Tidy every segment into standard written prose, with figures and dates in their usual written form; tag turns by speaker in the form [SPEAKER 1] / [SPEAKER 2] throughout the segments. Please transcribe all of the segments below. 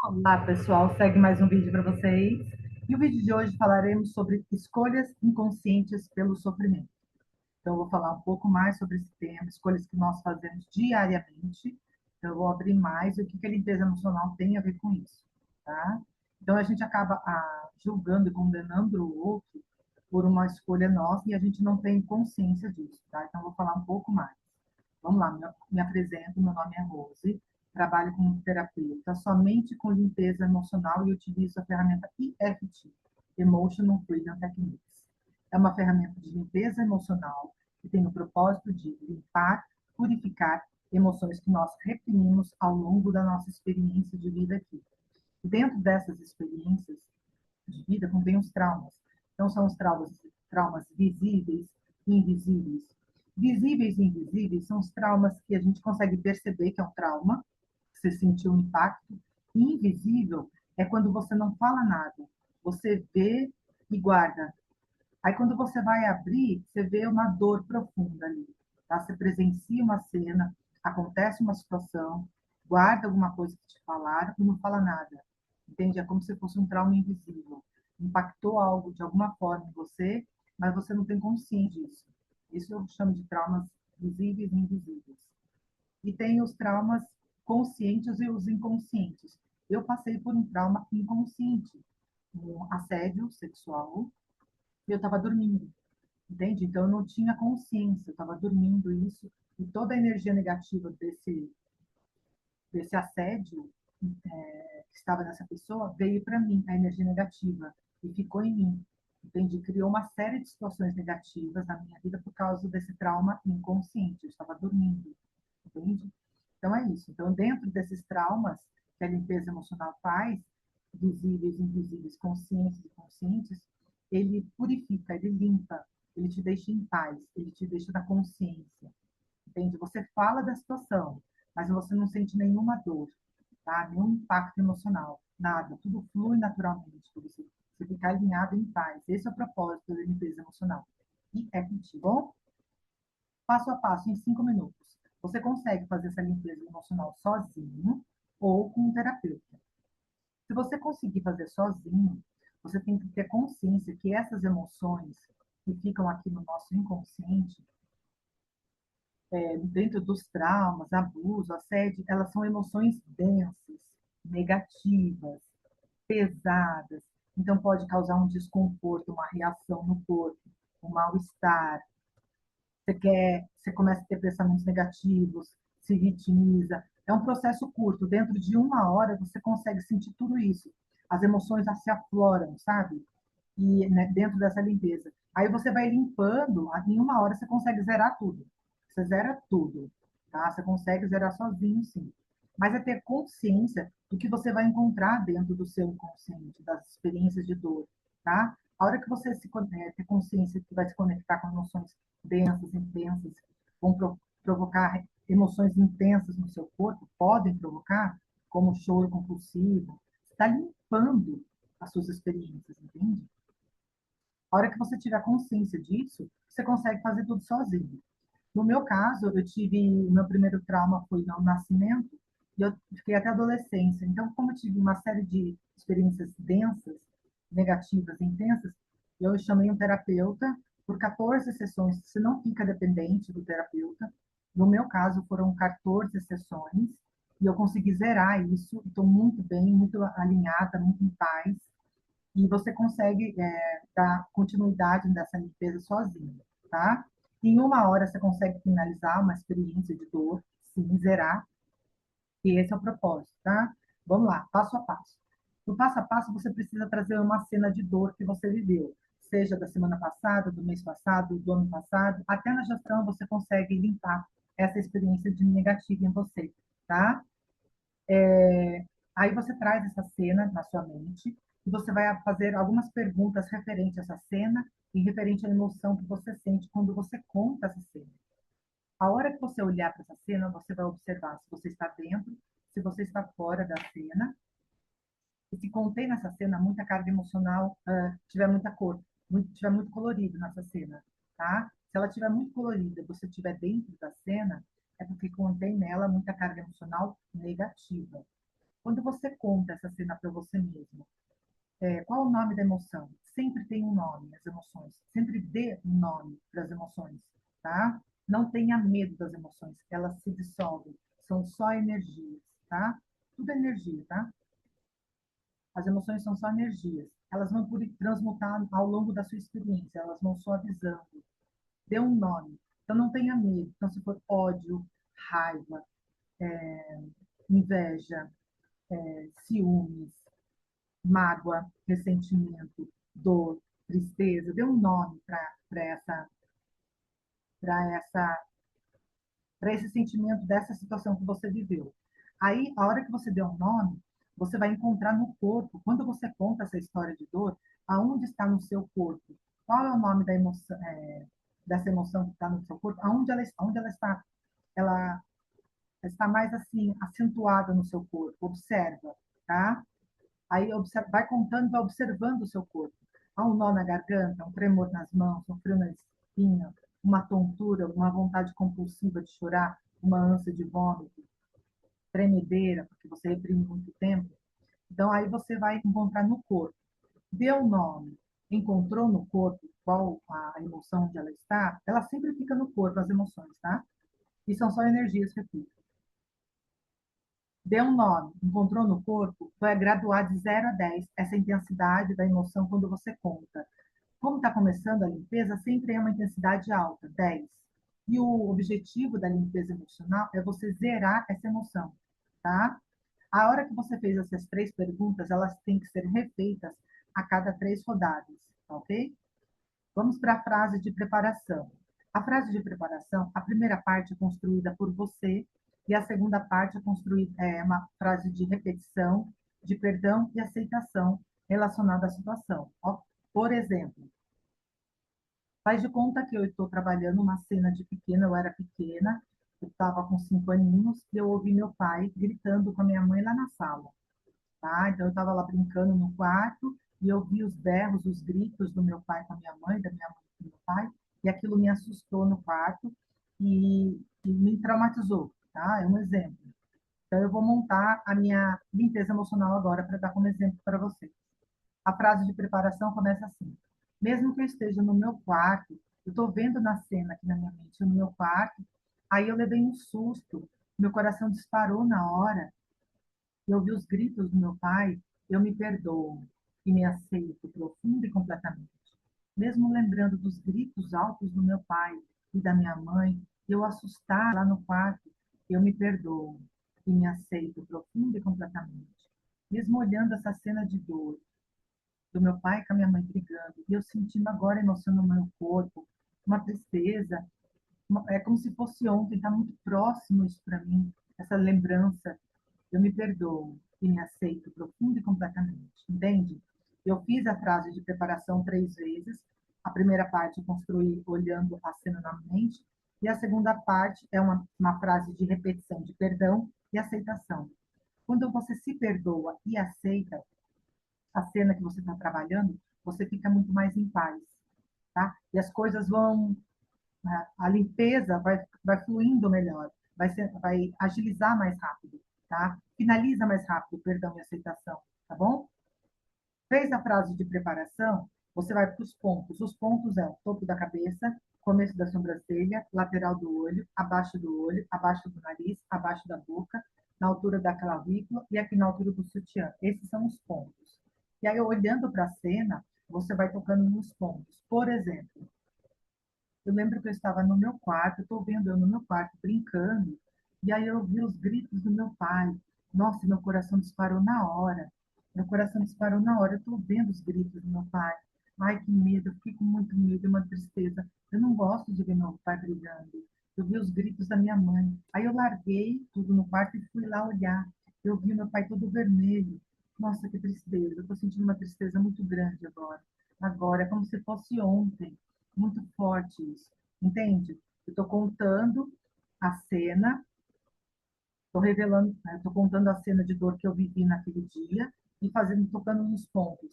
[SPEAKER 1] Olá, pessoal. Segue mais um vídeo para vocês. E o vídeo de hoje falaremos sobre escolhas inconscientes pelo sofrimento. Então, eu vou falar um pouco mais sobre esse tema, escolhas que nós fazemos diariamente. Então, eu vou abrir mais o que a limpeza emocional tem a ver com isso, tá? Então, a gente acaba julgando e condenando o outro por uma escolha nossa e a gente não tem consciência disso, tá? Então, eu vou falar um pouco mais. Vamos lá, me apresento, meu nome é Rose, trabalho como terapeuta somente com limpeza emocional e utilizo a ferramenta EFT, Emotional Freedom Techniques. É uma ferramenta de limpeza emocional que tem o propósito de limpar, purificar emoções que nós reprimimos ao longo da nossa experiência de vida aqui. E dentro dessas experiências de vida contém os traumas. Então, são os traumas visíveis e invisíveis. Visíveis e invisíveis são os traumas que a gente consegue perceber que é um trauma, que você sentiu um impacto. E invisível é quando você não fala nada, você vê e guarda. Aí, quando você vai abrir, você vê uma dor profunda ali. Tá? Você presencia uma cena, acontece uma situação, guarda alguma coisa que te falaram e não fala nada. Entende? É como se fosse um trauma invisível. Impactou algo de alguma forma em você, mas você não tem consciência disso. Isso eu chamo de traumas visíveis e invisíveis. E tem os traumas conscientes e os inconscientes. Eu passei por um trauma inconsciente, um assédio sexual, e eu estava dormindo, entende? Então eu não tinha consciência, eu estava dormindo isso, e toda a energia negativa desse assédio que estava nessa pessoa veio para mim, a energia negativa, e ficou em mim, entende? Criou uma série de situações negativas na minha vida por causa desse trauma inconsciente, eu estava dormindo, entende? Então é isso. Então, dentro desses traumas que a limpeza emocional faz, visíveis, invisíveis, conscientes e conscientes, ele purifica, ele limpa, ele te deixa em paz, ele te deixa na consciência, entende? Você fala da situação, mas você não sente nenhuma dor, tá? Nenhum impacto emocional, nada. Tudo flui naturalmente para você. Você ficar alinhado em paz. Esse é o propósito da limpeza emocional. E é contigo. Bom, passo a passo, em 5 minutos. Você consegue fazer essa limpeza emocional sozinho ou com um terapeuta. Se você conseguir fazer sozinho, você tem que ter consciência que essas emoções que ficam aqui no nosso inconsciente, dentro dos traumas, abuso, assédio, elas são emoções densas, negativas, pesadas. Então, pode causar um desconforto, uma reação no corpo, um mal-estar. Você começa a ter pensamentos negativos, se vitimiza. É um processo curto. Dentro de 1 hora, você consegue sentir tudo isso. As emoções se afloram, sabe? E né, dentro dessa limpeza. Aí você vai limpando, em 1 hora você consegue zerar tudo. Você zera tudo, tá? Você consegue zerar sozinho, sim. Mas é ter consciência do que você vai encontrar dentro do seu inconsciente, das experiências de dor, tá? A hora que você ter consciência que vai se conectar com emoções densas, intensas, vão provocar emoções intensas no seu corpo, podem provocar, como choro compulsivo, você está limpando as suas experiências, entende? A hora que você tiver consciência disso, você consegue fazer tudo sozinho. No meu caso, meu primeiro trauma foi no nascimento e eu fiquei até adolescência. Então, como eu tive uma série de experiências densas, negativas, intensas, eu chamei um terapeuta por 14 sessões. Você não fica dependente do terapeuta. No meu caso, foram 14 sessões e eu consegui zerar isso. Estou muito bem, muito alinhada, muito em paz. E você consegue dar continuidade nessa limpeza sozinho, tá? Em 1 hora você consegue finalizar uma experiência de dor, sim, zerar, e esse é o propósito, tá? Vamos lá, passo a passo. No passo a passo, você precisa trazer uma cena de dor que você viveu, seja da semana passada, do mês passado, do ano passado, até na gestão você consegue limpar essa experiência de negativa em você, tá? Aí você traz essa cena na sua mente e você vai fazer algumas perguntas referentes a essa cena e referente à emoção que você sente quando você conta essa cena. A hora que você olhar para essa cena, você vai observar se você está dentro, se você está fora da cena. E se contém nessa cena muita carga emocional, tiver muita cor, tiver muito colorido nessa cena, tá? Se ela tiver muito colorida, você estiver dentro da cena, é porque contém nela muita carga emocional negativa. Quando você conta essa cena para você mesmo, qual o nome da emoção? Sempre tem um nome, as emoções. Sempre dê um nome para as emoções, tá? Não tenha medo das emoções, elas se dissolvem, são só energias, tá? Tudo é energia, tá? As emoções são só energias. Elas vão por transmutar ao longo da sua experiência, elas vão suavizando. Dê um nome. Então não tenha medo. Então se for ódio, raiva, inveja, ciúmes, mágoa, ressentimento, dor, tristeza, dê um nome para para esse sentimento dessa situação que você viveu. Aí, a hora que você deu um nome, você vai encontrar no corpo. Quando você conta essa história de dor, aonde está no seu corpo? Qual é o nome da emoção, dessa emoção que está no seu corpo? Onde ela está? Ela está mais assim acentuada no seu corpo. Observa, tá? Aí observa, vai contando, vai observando o seu corpo. Há um nó na garganta, um tremor nas mãos, um frio na espinha, uma tontura, uma vontade compulsiva de chorar, uma ânsia de vômito, tremedeira, porque você reprime muito tempo. Então, aí você vai encontrar no corpo. Deu nome, encontrou no corpo qual a emoção onde ela está, ela sempre fica no corpo, as emoções, tá? E são só energias, repito. Deu um nome, encontrou no corpo, vai graduar de 0 a 10 essa intensidade da emoção quando você conta. Como está começando a limpeza, sempre é uma intensidade alta, 10. E o objetivo da limpeza emocional é você zerar essa emoção, tá? A hora que você fez essas 3 perguntas, elas têm que ser refeitas a cada 3 rodadas, tá ok? Vamos para a frase de preparação. A frase de preparação, a primeira parte é construída por você e a segunda parte é construída uma frase de repetição, de perdão e aceitação relacionada à situação. Ó, por exemplo, faz de conta que eu estou trabalhando uma cena de pequena, eu era pequena, eu estava com 5 aninhos e eu ouvi meu pai gritando com a minha mãe lá na sala, tá? Então eu estava lá brincando no quarto e eu vi os berros, os gritos do meu pai com a minha mãe, da minha mãe com o meu pai, e aquilo me assustou no quarto e me traumatizou, tá? É um exemplo. Então eu vou montar a minha limpeza emocional agora para dar como exemplo para vocês. A frase de preparação começa assim: mesmo que eu esteja no meu quarto, eu estou vendo na cena aqui na minha mente, no meu quarto, aí eu levei um susto, meu coração disparou na hora, eu ouvi os gritos do meu pai, eu me perdoo e me aceito profundo e completamente. Mesmo lembrando dos gritos altos do meu pai e da minha mãe, eu assustar lá no quarto, eu me perdoo e me aceito profundo e completamente. Mesmo olhando essa cena de dor, do meu pai com a minha mãe brigando, e eu sentindo agora a emoção no meu corpo, uma tristeza, é como se fosse ontem, está muito próximo isso para mim, essa lembrança. Eu me perdoo e me aceito profundo e completamente, entende? Eu fiz a frase de preparação 3 vezes. A primeira parte eu construí olhando a cena na mente, e a segunda parte é uma frase de repetição de perdão e aceitação. Quando você se perdoa e aceita, a cena que você está trabalhando, você fica muito mais em paz, tá? E as coisas vão, a limpeza vai fluindo melhor, vai agilizar mais rápido, tá? Finaliza mais rápido, perdão e aceitação, tá bom? Fez a frase de preparação, você vai para os pontos. Os pontos é o topo da cabeça, começo da sobrancelha, lateral do olho, abaixo do nariz, abaixo da boca, na altura da clavícula e aqui na altura do sutiã. Esses são os pontos. E aí, olhando para a cena, você vai tocando nos pontos. Por exemplo, eu lembro que eu estava no meu quarto, estou vendo eu no meu quarto brincando, e aí eu ouvi os gritos do meu pai. Nossa, meu coração disparou na hora. Meu coração disparou na hora. Eu estou vendo os gritos do meu pai. Ai, que medo, eu fiquei com muito medo, uma tristeza. Eu não gosto de ver meu pai brigando. Eu vi os gritos da minha mãe. Aí eu larguei tudo no quarto e fui lá olhar. Eu vi meu pai todo vermelho. Nossa, que tristeza. Eu estou sentindo uma tristeza muito grande agora. Agora, é como se fosse ontem. Muito forte isso, entende? Eu estou contando a cena, estou revelando, estou contando a cena de dor que eu vivi naquele dia e tocando nos pontos.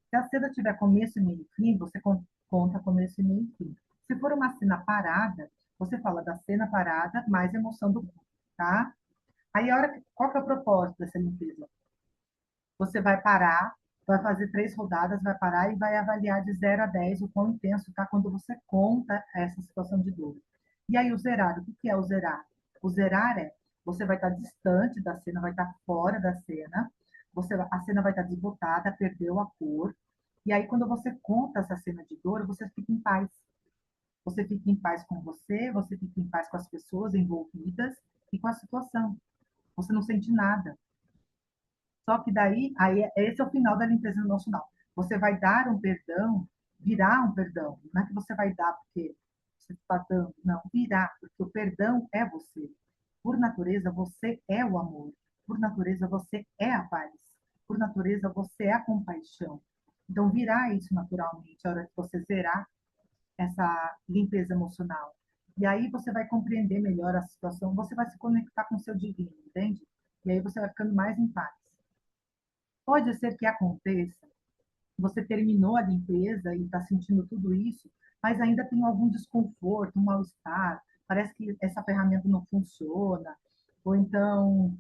[SPEAKER 1] Se a cena tiver começo, meio e fim, você conta começo, meio e fim. Se for uma cena parada, você fala da cena parada mais emoção do corpo, tá? Aí, qual que é o propósito dessa limpeza? você vai parar, vai fazer 3 rodadas, vai parar e vai avaliar de 0 a 10 o quão intenso está quando você conta essa situação de dor. E aí o zerar, o que é o zerar? O zerar é, você vai estar distante da cena, vai estar fora da cena, a cena vai estar desbotada, perdeu a cor, e aí quando você conta essa cena de dor, você fica em paz. Você fica em paz com você fica em paz com as pessoas envolvidas e com a situação. Você não sente nada. Só que daí, esse é o final da limpeza emocional. Você vai dar um perdão, virar um perdão. Não é que você vai dar porque você está dando, não, virar, porque o perdão é você. Por natureza, você é o amor. Por natureza, você é a paz. Por natureza, você é a compaixão. Então, virar isso naturalmente, a hora que você zerar essa limpeza emocional. E aí você vai compreender melhor a situação, você vai se conectar com o seu divino, entende? E aí você vai ficando mais em paz. Pode ser que aconteça, você terminou a limpeza e está sentindo tudo isso, mas ainda tem algum desconforto, um mal-estar, parece que essa ferramenta não funciona, ou então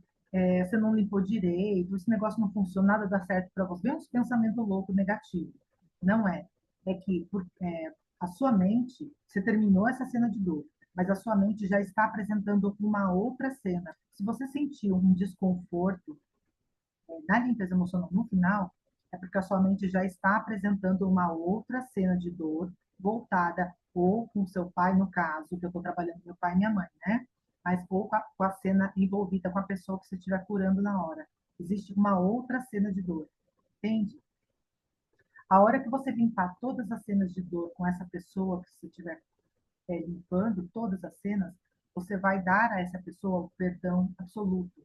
[SPEAKER 1] você não limpou direito, esse negócio não funciona, nada dá certo para você. Vem uns pensamentos loucos, negativos. Não é. É que a sua mente, você terminou essa cena de dor, mas a sua mente já está apresentando uma outra cena. Se você sentiu um desconforto, na limpeza emocional no final, é porque a sua mente já está apresentando uma outra cena de dor voltada ou com seu pai, no caso, que eu estou trabalhando meu pai e minha mãe, né? Mas ou com a cena envolvida com a pessoa que você estiver curando na hora. Existe uma outra cena de dor, entende? A hora que você limpar todas as cenas de dor com essa pessoa que você estiver limpando, todas as cenas, você vai dar a essa pessoa o perdão absoluto,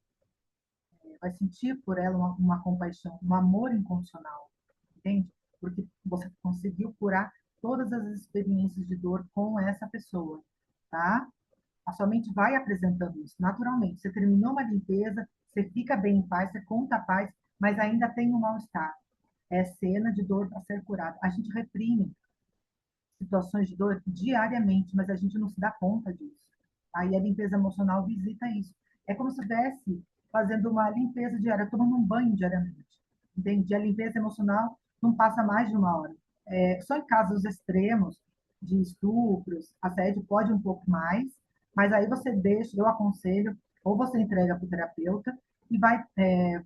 [SPEAKER 1] vai sentir por ela uma compaixão, um amor incondicional, entende? Porque você conseguiu curar todas as experiências de dor com essa pessoa, tá? A sua mente vai apresentando isso naturalmente. Você terminou uma limpeza, você fica bem em paz, você conta a paz, mas ainda tem um mal-estar. É cena de dor a ser curada. A gente reprime situações de dor diariamente, mas a gente não se dá conta disso. Aí a limpeza emocional visita isso. É como se estivesse fazendo uma limpeza diária, tomando um banho diariamente. Entende? A limpeza emocional não passa mais de 1 hora. Só em casos extremos de estupros, assédio pode um pouco mais, mas aí você deixa, eu aconselho, ou você entrega para o terapeuta e vai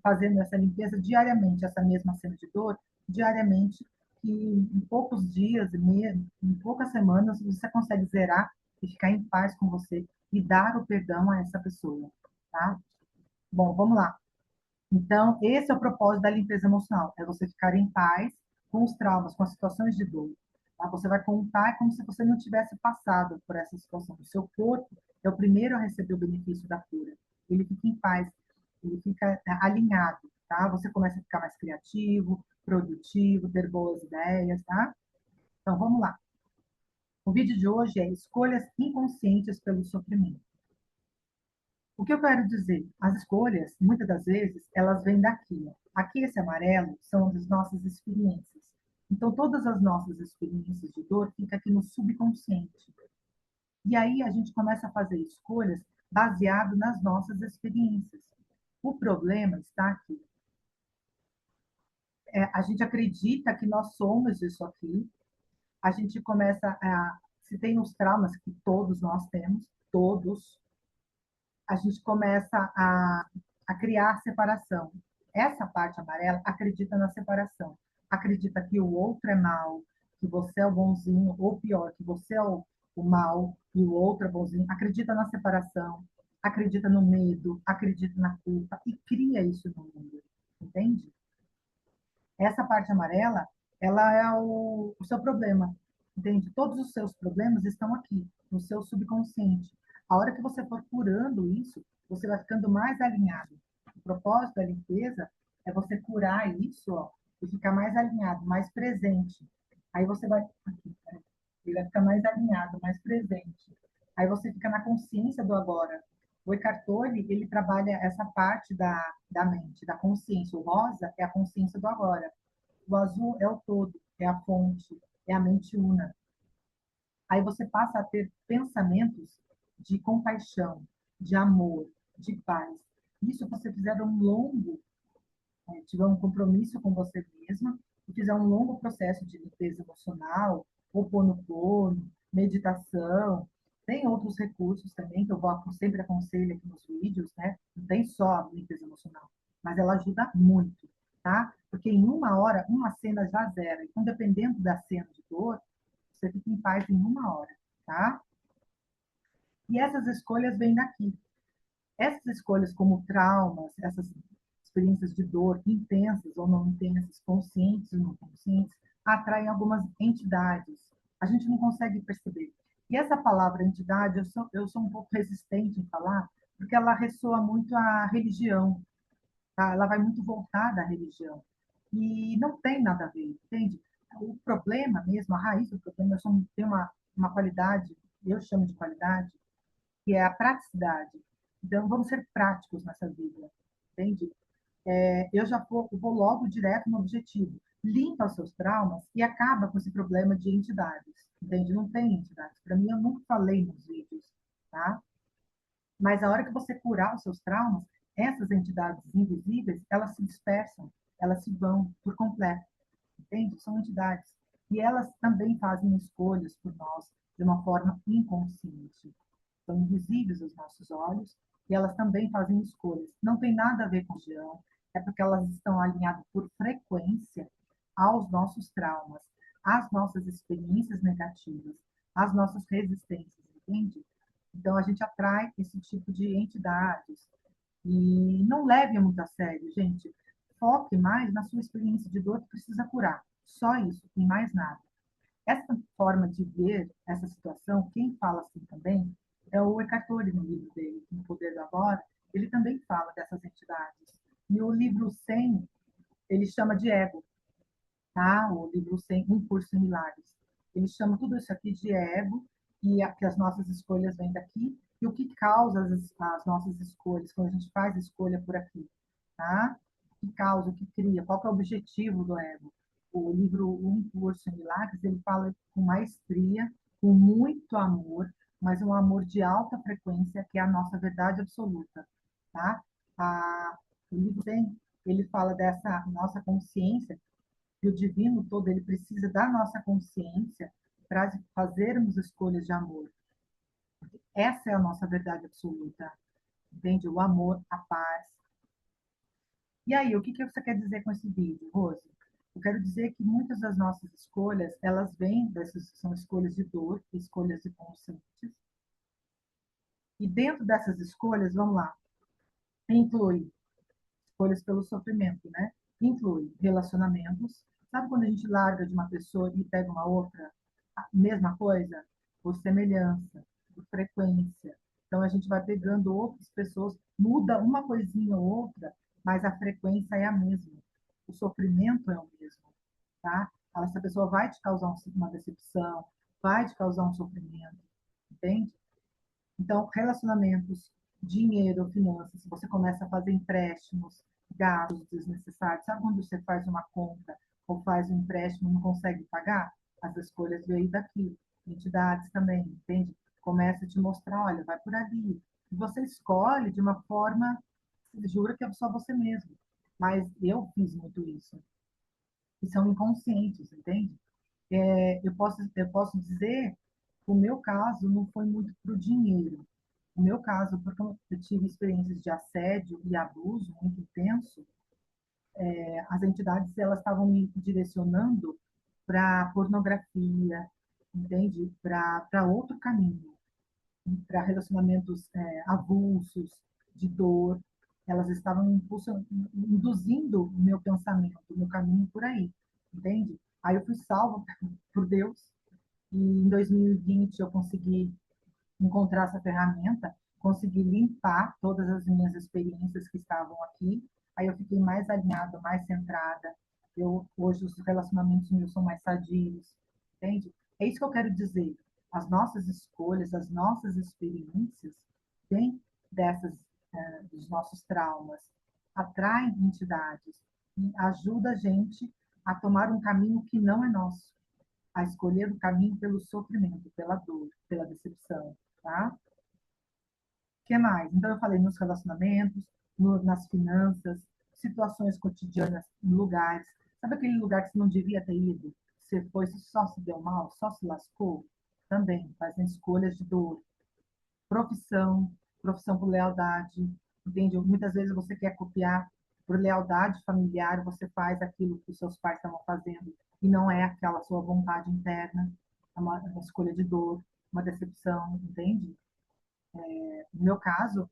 [SPEAKER 1] fazendo essa limpeza diariamente, essa mesma cena de dor, diariamente, que em poucos dias, em poucas semanas, você consegue zerar e ficar em paz com você e dar o perdão a essa pessoa, tá? Bom, vamos lá. Então, esse é o propósito da limpeza emocional, é você ficar em paz com os traumas, com as situações de dor. Tá? Você vai contar como se você não tivesse passado por essa situação. O seu corpo é o primeiro a receber o benefício da cura. Ele fica em paz, ele fica alinhado, tá? Você começa a ficar mais criativo, produtivo, ter boas ideias, tá? Então, vamos lá. O vídeo de hoje é escolhas inconscientes pelo sofrimento. O que eu quero dizer? As escolhas, muitas das vezes, elas vêm daqui. Ó. Aqui, esse amarelo, são as nossas experiências. Então, todas as nossas experiências de dor ficam aqui no subconsciente. E aí, a gente começa a fazer escolhas baseado nas nossas experiências. O problema está aqui. A gente acredita que nós somos isso aqui. A gente começa a... Se tem os traumas que todos nós temos, todos, a gente começa a criar separação. Essa parte amarela acredita na separação, acredita que o outro é mal, que você é o bonzinho, ou pior, que você é o mal e o outro é bonzinho, acredita na separação, acredita no medo, acredita na culpa e cria isso no mundo, entende? Essa parte amarela, ela é o seu problema, entende? Todos os seus problemas estão aqui, no seu subconsciente. A hora que você for curando isso, você vai ficando mais alinhado. O propósito da limpeza é você curar isso, ó, e ficar mais alinhado, mais presente. Aí você vai, aqui, ele vai ficar mais alinhado, mais presente. Aí você fica na consciência do agora. O Eckhart Tolle, ele trabalha essa parte da mente, da consciência. O rosa é a consciência do agora. O azul é o todo, é a fonte, é a mente una. Aí você passa a ter pensamentos de compaixão, de amor, de paz. Isso você fizer um longo tiver um compromisso com você mesma e fizer um longo processo de limpeza emocional, Ho'oponopono, meditação, tem outros recursos também que sempre aconselho aqui nos vídeos, né? Não tem só a limpeza emocional, mas ela ajuda muito, tá? Porque em uma hora, uma cena já zera. Então, dependendo da cena de dor, você fica em paz em uma hora, tá? E essas escolhas vêm daqui. Essas escolhas como traumas, essas experiências de dor intensas ou não intensas, conscientes ou não conscientes, atraem algumas entidades. A gente não consegue perceber. E essa palavra entidade, eu sou um pouco resistente em falar, porque ela ressoa muito à religião, tá? Ela vai muito voltada à religião. E não tem nada a ver, entende? O problema mesmo, a raiz do problema, tem uma qualidade, eu chamo de qualidade, que é a praticidade. Então, vamos ser práticos nessa vida, entende? Eu já vou logo direto no objetivo. Limpa os seus traumas e acaba com esse problema de entidades, entende? Não tem entidades. Para mim, eu nunca falei nos vídeos, tá? Mas a hora que você curar os seus traumas, essas entidades invisíveis, elas se dispersam, elas se vão por completo, entende? São entidades. E elas também fazem escolhas por nós de uma forma inconsciente. São invisíveis aos nossos olhos e elas também fazem escolhas. Não tem nada a ver com religião, é porque elas estão alinhadas por frequência aos nossos traumas, às nossas experiências negativas, às nossas resistências, entende? Então a gente atrai esse tipo de entidades e não leve muito a sério, gente. Foque mais na sua experiência de dor que precisa curar. Só isso, e mais nada. Essa forma de ver essa situação, quem fala assim também, é o Eckhart Tolle no livro dele, No Poder do Agora, ele também fala dessas entidades. E o livro 100, ele chama de ego, tá? O livro 100, Um Curso em Milagres. Ele chama tudo isso aqui de ego, que as nossas escolhas vêm daqui, e o que causa as nossas escolhas, quando a gente faz escolha por aqui, tá? O que causa, o que cria, qual que é o objetivo do ego? O livro Um Curso em Milagres, ele fala com maestria, com muito amor, mas um amor de alta frequência, que é a nossa verdade absoluta, tá? O livro tem, ele fala dessa nossa consciência, e o divino todo, ele precisa da nossa consciência para fazermos escolhas de amor. Essa é a nossa verdade absoluta, entende? O amor, a paz. E aí, o que que você quer dizer com esse vídeo, Rose? Eu quero dizer que muitas das nossas escolhas, elas vêm dessas, são escolhas de dor, escolhas inconscientes. E dentro dessas escolhas, vamos lá, inclui escolhas pelo sofrimento, né? Inclui relacionamentos. Sabe quando a gente larga de uma pessoa e pega uma outra? A mesma coisa? Por semelhança, por frequência. Então a gente vai pegando outras pessoas, muda uma coisinha ou outra, mas a frequência é a mesma. O sofrimento é o mesmo, tá? Essa pessoa vai te causar uma decepção, vai te causar um sofrimento, entende? Então, relacionamentos, dinheiro, finanças, se você começa a fazer empréstimos, gastos desnecessários, sabe quando você faz uma compra ou faz um empréstimo e não consegue pagar? As escolhas veio daqui. Entidades também, entende? Começa a te mostrar, olha, vai por ali. E você escolhe de uma forma, você jura que é só você mesmo. Mas eu fiz muito isso. E são inconscientes, entende? Eu posso dizer, o meu caso não foi muito para o dinheiro. O meu caso, porque eu tive experiências de assédio e abuso muito intenso, as entidades elas estavam me direcionando para pornografia, entende? Para outro caminho, para relacionamentos avulsos, de dor. Elas estavam induzindo o meu pensamento, o meu caminho por aí, entende? Aí eu fui salva por Deus, e em 2020 eu consegui encontrar essa ferramenta, consegui limpar todas as minhas experiências que estavam aqui. Aí eu fiquei mais alinhada, mais centrada. Hoje os relacionamentos meus são mais sadios, entende? É isso que eu quero dizer. As nossas escolhas, as nossas experiências, vêm dessas, dos nossos traumas, atraem entidades e ajuda a gente a tomar um caminho que não é nosso, a escolher o caminho pelo sofrimento, pela dor, pela decepção, tá? O que mais? Então, eu falei nos relacionamentos, nas finanças, situações cotidianas, em lugares. Sabe aquele lugar que você não devia ter ido? Você foi, você só se deu mal, só se lascou? Também fazem escolhas de dor. Profissão, profissão por lealdade, entende? Muitas vezes você quer copiar por lealdade familiar, você faz aquilo que os seus pais estavam fazendo e não é aquela sua vontade interna, é uma escolha de dor, uma decepção, entende? No meu caso,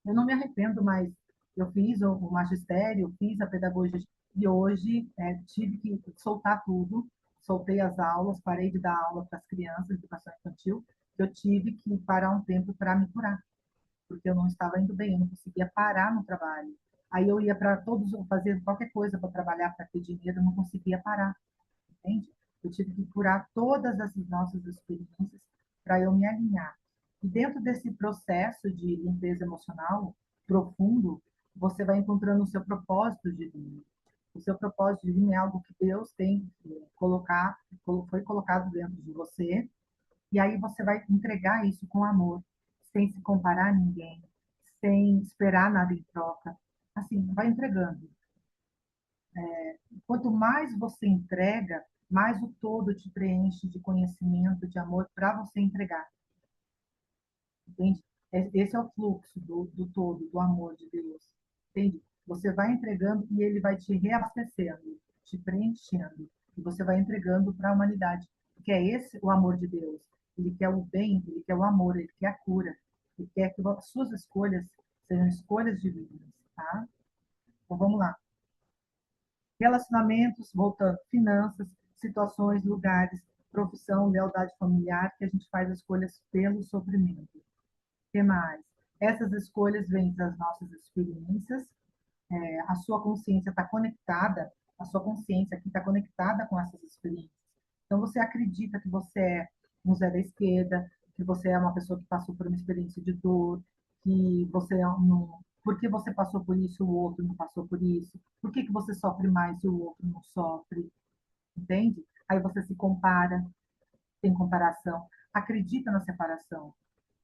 [SPEAKER 1] eu não me arrependo, mas eu fiz o magistério, fiz a pedagogia e hoje tive que soltar tudo, soltei as aulas, parei de dar aula para as crianças, de educação infantil, eu tive que parar um tempo para me curar, porque eu não estava indo bem, eu não conseguia parar no trabalho. Aí eu ia para todos, fazer qualquer coisa para trabalhar, para ter dinheiro, eu não conseguia parar, entende? Eu tive que curar todas essas nossas experiências para eu me alinhar. E dentro desse processo de limpeza emocional profundo, você vai encontrando o seu propósito divino. O seu propósito divino é algo que Deus tem colocar, foi colocado dentro de você, e aí você vai entregar isso com amor, sem se comparar a ninguém, sem esperar nada em troca. Assim, vai entregando. Quanto mais você entrega, mais o todo te preenche de conhecimento, de amor para você entregar. Entende? Esse é o fluxo do todo, do amor de Deus. Entende? Você vai entregando e ele vai te reabastecendo, te preenchendo. E você vai entregando para a humanidade. Porque é esse o amor de Deus. Ele quer o bem, ele quer o amor, ele quer a cura. Ele quer que as suas escolhas sejam escolhas divinas. Tá? Então vamos lá. Relacionamentos, voltando, finanças, situações, lugares, profissão, lealdade familiar, que a gente faz escolhas pelo sofrimento. O que mais? Essas escolhas vêm das nossas experiências, a sua consciência está conectada, a sua consciência aqui está conectada com essas experiências. Então, você acredita que você é um Zé da esquerda, que você é uma pessoa que passou por uma experiência de dor, que você não. Por que você passou por isso e o outro não passou por isso? Por que você sofre mais e o outro não sofre? Entende? Aí você se compara, tem comparação, acredita na separação,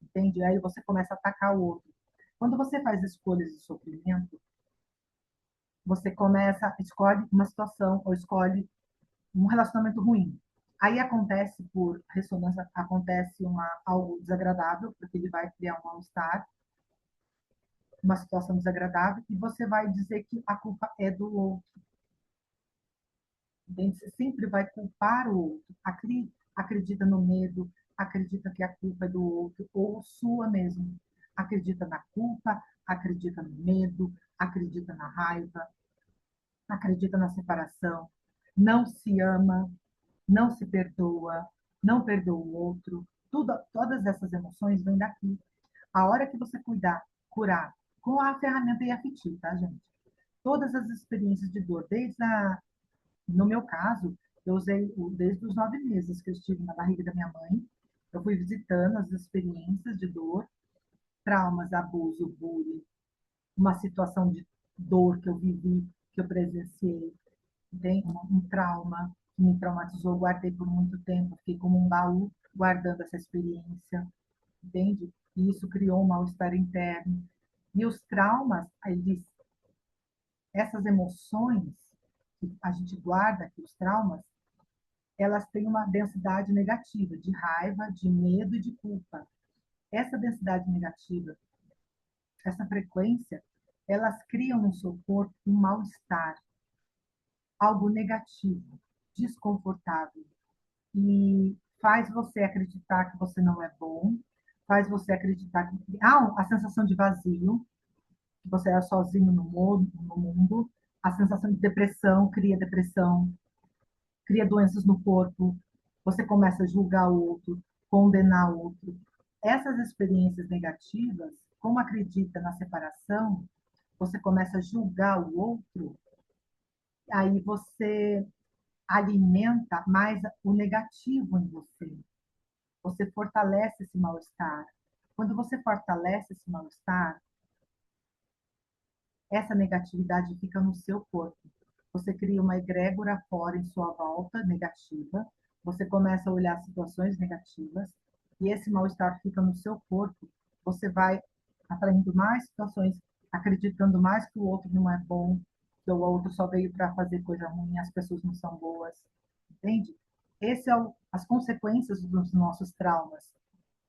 [SPEAKER 1] entende? Aí você começa a atacar o outro. Quando você faz escolhas de sofrimento, você começa, escolhe uma situação ou escolhe um relacionamento ruim. Aí acontece por ressonância, acontece algo desagradável, porque ele vai criar um mal-estar, uma situação desagradável, e você vai dizer que a culpa é do outro. Entende? Você sempre vai culpar o outro. Acredita no medo, acredita que a culpa é do outro, ou sua mesmo. Acredita na culpa, acredita no medo, acredita na raiva, acredita na separação, não se ama, não se perdoa, não perdoa o outro. Todas essas emoções vêm daqui. A hora que você curar, com a ferramenta IFT, tá, gente? Todas as experiências de dor, no meu caso, eu usei desde os 9 meses que eu estive na barriga da minha mãe, eu fui visitando as experiências de dor, traumas, abuso, bullying, uma situação de dor que eu vivi, que eu presenciei, tem um trauma que me traumatizou, guardei por muito tempo, fiquei como um baú guardando essa experiência, entende? E isso criou um mal-estar interno. E os traumas, essas emoções que a gente guarda, que os traumas, elas têm uma densidade negativa, de raiva, de medo e de culpa. Essa densidade negativa, essa frequência, elas criam no seu corpo um mal-estar, algo negativo, desconfortável, e faz você acreditar que você não é bom, faz você acreditar que a sensação de vazio, que você é sozinho no mundo, a sensação de depressão, cria doenças no corpo, você começa a julgar o outro, condenar o outro. Essas experiências negativas, como acredita na separação, você começa a julgar o outro, aí você alimenta mais o negativo em você. Você fortalece esse mal-estar. Quando você fortalece esse mal-estar, essa negatividade fica no seu corpo. Você cria uma egrégora fora em sua volta, negativa. Você começa a olhar situações negativas e esse mal-estar fica no seu corpo. Você vai atraindo mais situações acreditando mais que o outro não é bom, que o outro só veio para fazer coisa ruim, as pessoas não são boas, entende? Esse é as consequências dos nossos traumas,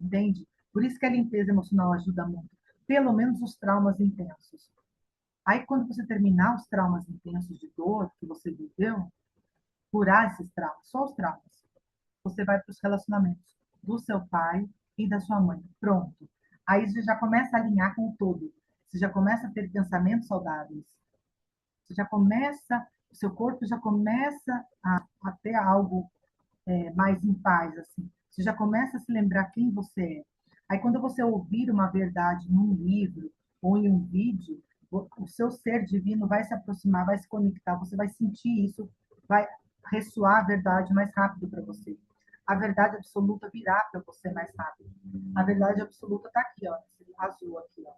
[SPEAKER 1] entende? Por isso que a limpeza emocional ajuda muito, pelo menos os traumas intensos. Aí, quando você terminar os traumas intensos de dor que você viveu, curar esses traumas, só os traumas, você vai para os relacionamentos do seu pai e da sua mãe. Pronto. Aí você já começa a alinhar com o todo. Você já começa a ter pensamentos saudáveis. Você já começa, o seu corpo já começa a ter algo mais em paz, assim. Você já começa a se lembrar quem você é. Aí, quando você ouvir uma verdade num livro ou em um vídeo, o seu ser divino vai se aproximar, vai se conectar, você vai sentir isso, vai ressoar a verdade mais rápido para você. A verdade absoluta virá para você mais rápido. A verdade absoluta está aqui, ó, esse azul aqui, ó.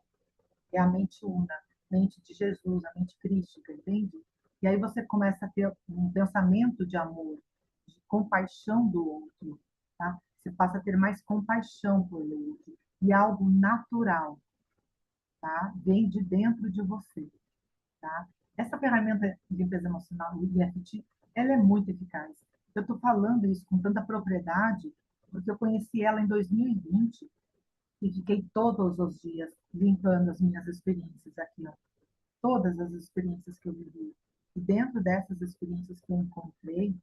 [SPEAKER 1] É a mente una, mente de Jesus, a mente crística, entende? E aí você começa a ter um pensamento de amor, de compaixão do outro, tá? Você passa a ter mais compaixão pelo outro. E é algo natural, tá? Vem de dentro de você, tá? Essa ferramenta de limpeza emocional, o EFT, ela é muito eficaz. Eu estou falando isso com tanta propriedade porque eu conheci ela em 2020 e fiquei todos os dias limpando as minhas experiências aqui, ó. Todas as experiências que eu vivi. E dentro dessas experiências que eu encontrei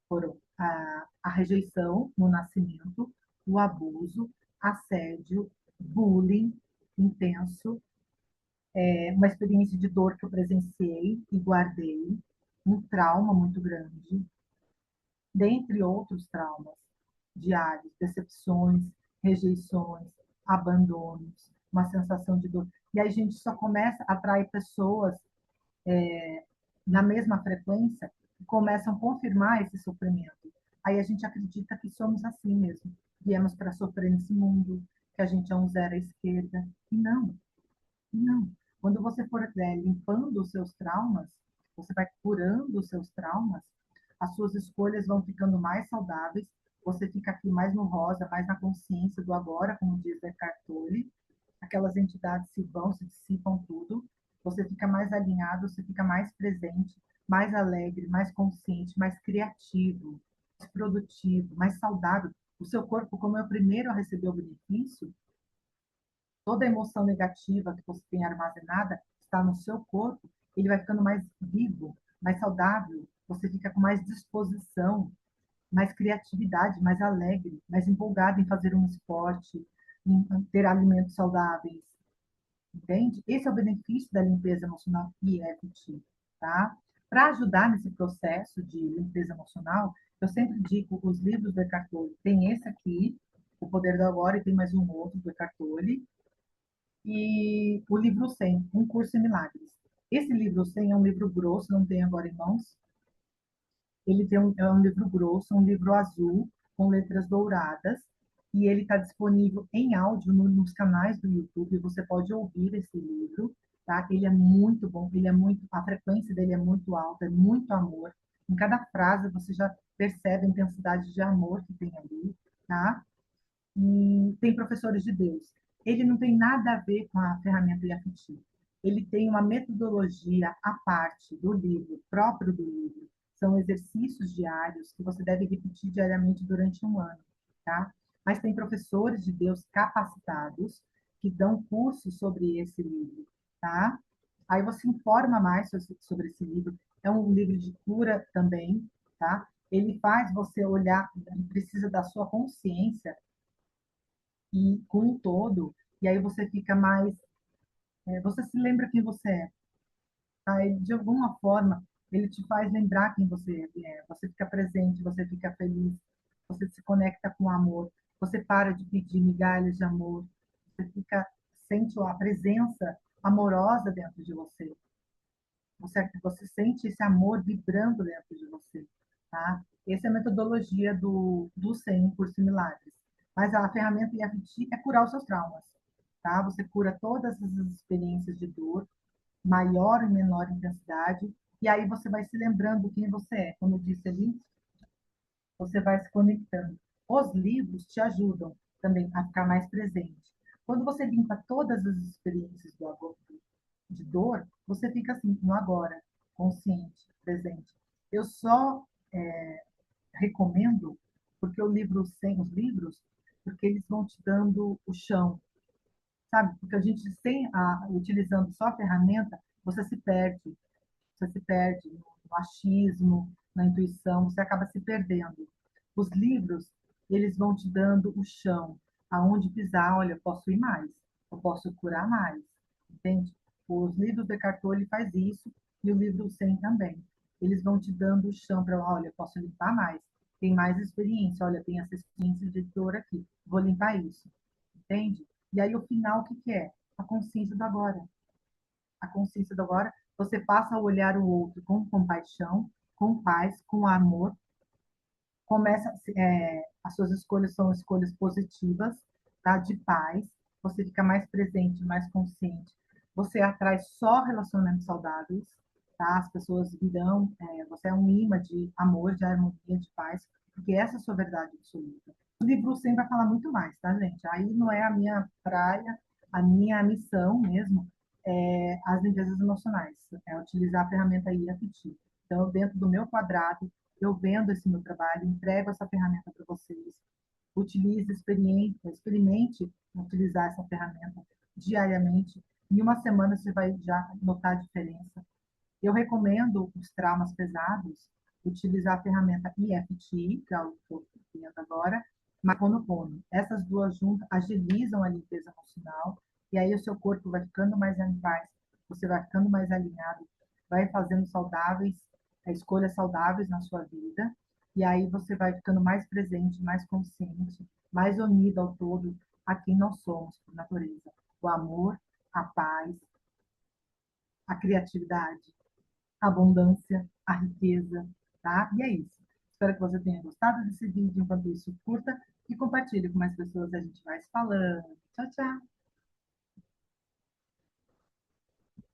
[SPEAKER 1] foram a rejeição no nascimento, o abuso, assédio, bullying intenso, uma experiência de dor que eu presenciei e guardei, um trauma muito grande, dentre outros traumas diários, decepções, rejeições, abandonos, uma sensação de dor. E aí a gente só começa a atrair pessoas na mesma frequência que começam a confirmar esse sofrimento. Aí a gente acredita que somos assim mesmo. Viemos para sofrer nesse mundo, que a gente é um zero à esquerda. E não, não. Quando você for limpando os seus traumas, você vai curando os seus traumas, as suas escolhas vão ficando mais saudáveis, você fica aqui mais no rosa, mais na consciência do agora, como diz Eckhart Tolle, aquelas entidades se vão, se dissipam tudo, você fica mais alinhado, você fica mais presente, mais alegre, mais consciente, mais criativo, mais produtivo, mais saudável. O seu corpo, como é o primeiro a receber o benefício, toda emoção negativa que você tem armazenada está no seu corpo, ele vai ficando mais vivo, mais saudável, você fica com mais disposição, mais criatividade, mais alegre, mais empolgado em fazer um esporte, em ter alimentos saudáveis, entende? Esse é o benefício da limpeza emocional EFT, tá? Para ajudar nesse processo de limpeza emocional, eu sempre digo os livros do Eckhart Tolle. Tem esse aqui, O Poder do Agora, e tem mais um outro do Eckhart Tolle, e o livro 100, Um Curso em Milagres. Esse livro 100 é um livro grosso, não tenho agora em mãos. Ele é um livro grosso, um livro azul, com letras douradas, e ele está disponível em áudio nos canais do YouTube. Você pode ouvir esse livro, tá? Ele é muito bom, a frequência dele é muito alta, é muito amor. Em cada frase você já percebe a intensidade de amor que tem ali, tá? E tem professores de Deus. Ele não tem nada a ver com a ferramenta IFT. Ele tem uma metodologia à parte do livro, próprio do livro. São exercícios diários que você deve repetir diariamente durante um ano, tá? Mas tem professores de Deus capacitados que dão cursos sobre esse livro, tá? Aí você informa mais sobre esse livro. É um livro de cura também, tá? Ele faz você olhar, precisa da sua consciência e com um todo, e aí você fica mais, você se lembra quem você é, tá? Ele, de alguma forma, ele te faz lembrar quem você é, você fica presente, você fica feliz, você se conecta com o amor, você para de pedir migalhas de amor, você fica, sente a presença amorosa dentro de você, você sente esse amor vibrando dentro de você, tá? Essa é a metodologia do 100 por milagres. Mas a ferramenta EFT é curar os seus traumas, tá? Você cura todas as experiências de dor, maior e menor intensidade, e aí você vai se lembrando quem você é. Como eu disse ali, você vai se conectando. Os livros te ajudam também a ficar mais presente. Quando você limpa todas as experiências do agora, de dor, você fica assim, no agora, consciente, presente. Eu só recomendo, porque o livro sem os livros, porque eles vão te dando o chão, sabe? Porque a gente utilizando só a ferramenta, você se perde no achismo, na intuição, você acaba se perdendo. Os livros, eles vão te dando o chão, aonde pisar, olha, eu posso ir mais, eu posso curar mais, entende? Os livros de Eckhart Tolle faz isso e o livro 100 também. Eles vão te dando o chão para, olha, eu posso limpar mais, tem mais experiência, olha, tem essa experiência de dor aqui, vou limpar isso, entende? E aí o final, o que que é? A consciência do agora. A consciência do agora, você passa a olhar o outro com compaixão, com paz, com amor, começa, as suas escolhas são escolhas positivas, tá? De paz, você fica mais presente, mais consciente, você atrai só relacionamentos saudáveis, tá? As pessoas virão, você é um imã de amor, de harmonia, de paz, porque essa é a sua verdade absoluta. O livro 100 vai falar muito mais, tá, gente? Aí não é a minha praia, a minha missão mesmo é as limpezas emocionais, é utilizar a ferramenta IFT. Então, dentro do meu quadrado, eu vendo esse meu trabalho, entrego essa ferramenta para vocês, utilize, experimente utilizar essa ferramenta diariamente. Em uma semana você vai já notar a diferença. Eu recomendo os traumas pesados, utilizar a ferramenta EFT, que é o que eu estou vendo agora, mas Ho'oponopono. Essas duas juntas agilizam a limpeza emocional, e aí o seu corpo vai ficando mais em paz, você vai ficando mais alinhado, vai fazendo escolhas saudáveis na sua vida, e aí você vai ficando mais presente, mais consciente, mais unido ao todo, a quem nós somos por natureza. O amor, a paz, a criatividade, a abundância, a riqueza, tá? E é isso. Espero que você tenha gostado desse vídeo. Enquanto isso, curta e compartilhe com mais pessoas. A gente vai se falando. Tchau, tchau!